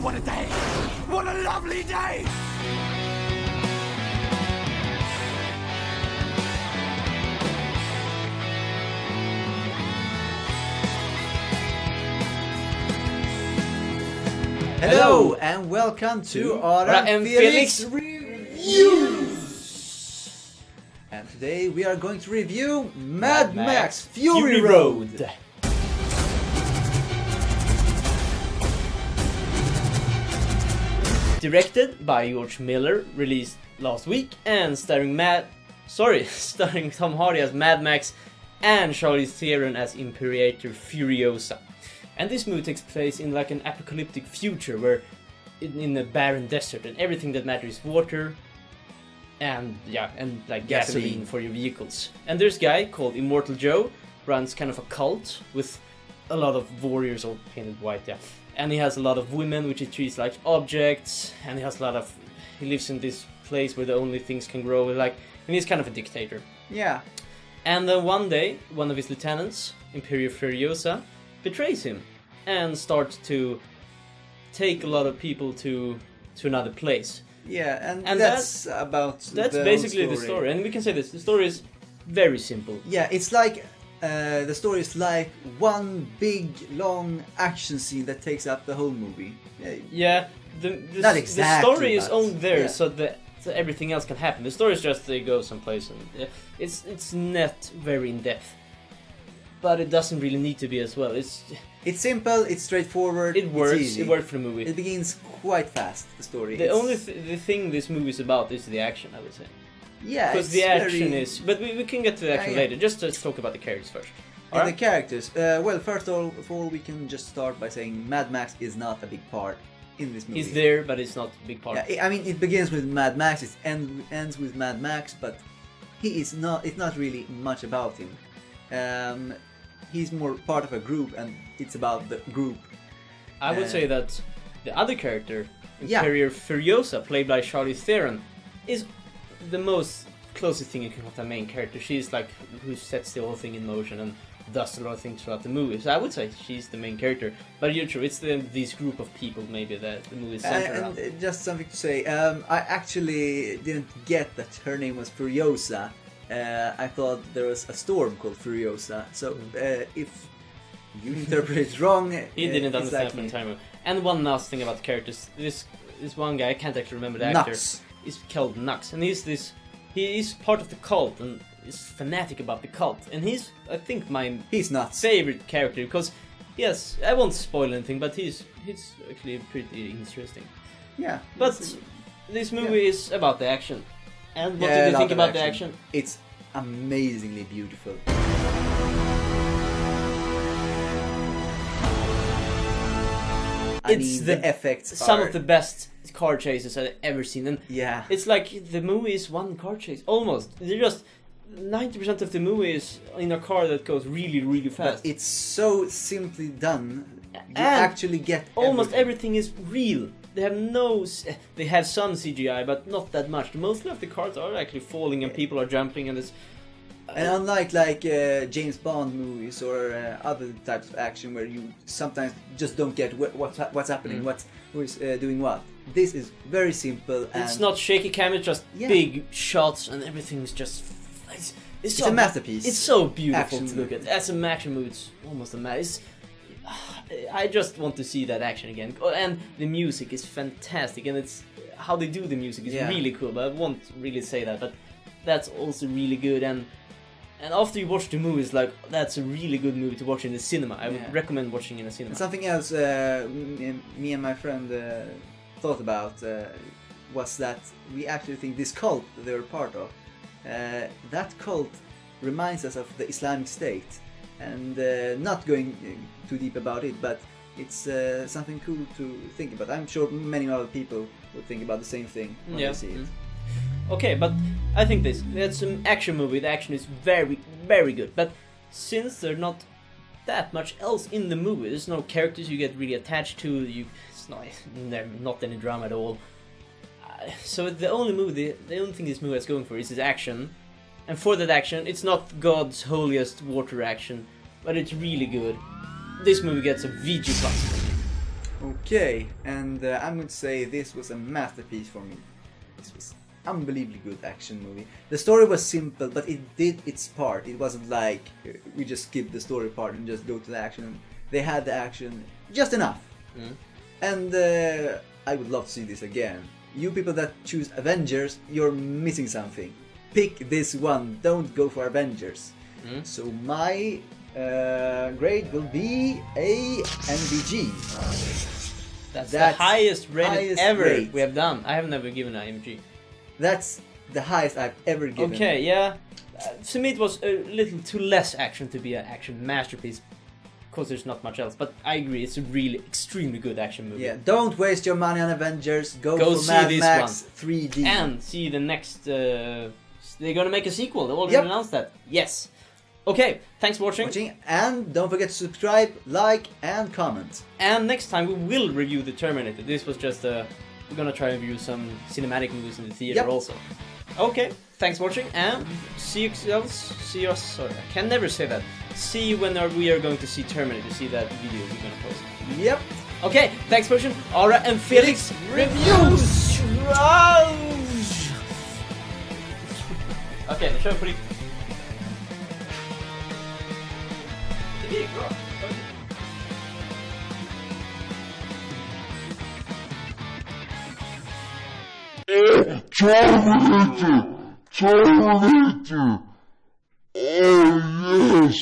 what a day! What a lovely day! Hello and welcome to Ara&FelixReviews! And today we are going to review Mad Max Fury Road! Directed by George Miller, released last week, and starring Tom Hardy as Mad Max and Charlize Theron as Imperator Furiosa. And this movie takes place in like an apocalyptic future where in a barren desert and everything that matters is water and like gasoline for your vehicles. And there's a guy called Immortal Joe, runs kind of a cult with a lot of warriors all painted white, and he has a lot of women which he treats like objects, and he lives in this place where the only things can grow, and he's kind of a dictator. Yeah. And then one day, one of his lieutenants, Imperator Furiosa, betrays him and starts to take a lot of people to another place. Yeah, and that's basically the story. And we can say this: the story is very simple. Yeah, it's like the story is like one big long action scene that takes up the whole movie. Yeah, the story is only there so everything else can happen. The story is just they go someplace, and it's not very in depth. But it doesn't really need to be as well. It's simple, it's straightforward, it works. It's easy. It worked for the movie. It begins quite fast, the story. The only the thing this movie is about is the action, I would say. Yeah, because the action is... But we can get to the action later. Just let's talk about the characters first. The characters. Well, first of all, we can just start by saying Mad Max is not a big part in this movie. He's there, but it's not a big part. Yeah, I mean, it begins with Mad Max, it ends with Mad Max, but it's not really much about him. He's more part of a group, and it's about the group. I would say that the other character, Imperator Furiosa, played by Charlize Theron, is the most closest thing you can have to a main character. She's like who sets the whole thing in motion and does a lot of things throughout the movie. So I would say she's the main character. But you're true, it's these group of people maybe that the movie is centered around. And just something to say, I actually didn't get that her name was Furiosa. I thought there was a storm called Furiosa. So if you interpret it wrong, he didn't understand from time. And one last thing about the characters: this one guy, I can't actually remember the actor. He's called Nux, and he is part of the cult and is fanatic about the cult. And he's nuts. Favorite character because yes, I won't spoil anything, but he's actually pretty interesting. Yeah, but this movie is about the action. And what did you think about the action? It's amazingly beautiful. The effects some of the best car chases I've ever seen, and yeah, it's like the movie is one car chase almost. They're just 90% of the movie is in a car that goes really, really fast. But it's so simply done. You actually get almost everything is real. They have some CGI, but not that much. Mostly of the cars are actually falling and people are jumping, and it's. And unlike James Bond movies or other types of action where you sometimes just don't get what's happening, who is doing what. This is very simple. And it's not shaky camera, just big shots, and everything's just. It's a masterpiece. It's so beautiful to look at. As an action movie, it's almost a masterpiece. I just want to see that action again, and the music is fantastic, and it's how they do the music is really cool. But I won't really say that, but that's also really good. And after you watch the movie, it's like that's a really good movie to watch in the cinema. I would recommend watching in the cinema. And something else me and my friend thought about was that we actually think this cult they were part of, that cult reminds us of the Islamic State. And not going too deep about it, but it's something cool to think about. I'm sure many other people would think about the same thing when they see it. Okay, but I think that's an action movie. The action is very, very good. But since there's not that much else in the movie, there's no characters you get really attached to. It's not any drama at all. So the only thing this movie is going for is its action. And for that action, it's not God's holiest water action, but it's really good. This movie gets a VG+. Okay, and I'm going to say this was a masterpiece for me. This was unbelievably good action movie. The story was simple, but it did its part. It wasn't like we just skip the story part and just go to the action. They had the action just enough. And I would love to see this again. You people that choose Avengers, you're missing something. Pick this one, don't go for Avengers. So my grade will be a MVG. That's the highest rated ever rate we have done. I have never given an MVG. That's the highest I've ever given. Okay, yeah. To me it was a little too less action to be an action masterpiece. Of course there's not much else, but I agree, it's a really extremely good action movie. Yeah, don't waste your money on Avengers, go for see Mad this Max one. 3D. And see the next, they're gonna make a sequel, they already announced that. Yes. Okay, thanks for watching. And don't forget to subscribe, like, and comment. And next time we will review The Terminator. This was just we're gonna try and review some cinematic movies in the theater also. Okay, thanks for watching, and see us. Sorry, I can never say that. See you when we are going to see Terminator. See that video we're gonna post. Yep. Okay, thanks for watching. Ara and Felix reviews. Okay, kör på riktigt. Det gick bra. Terminator! Oh yes!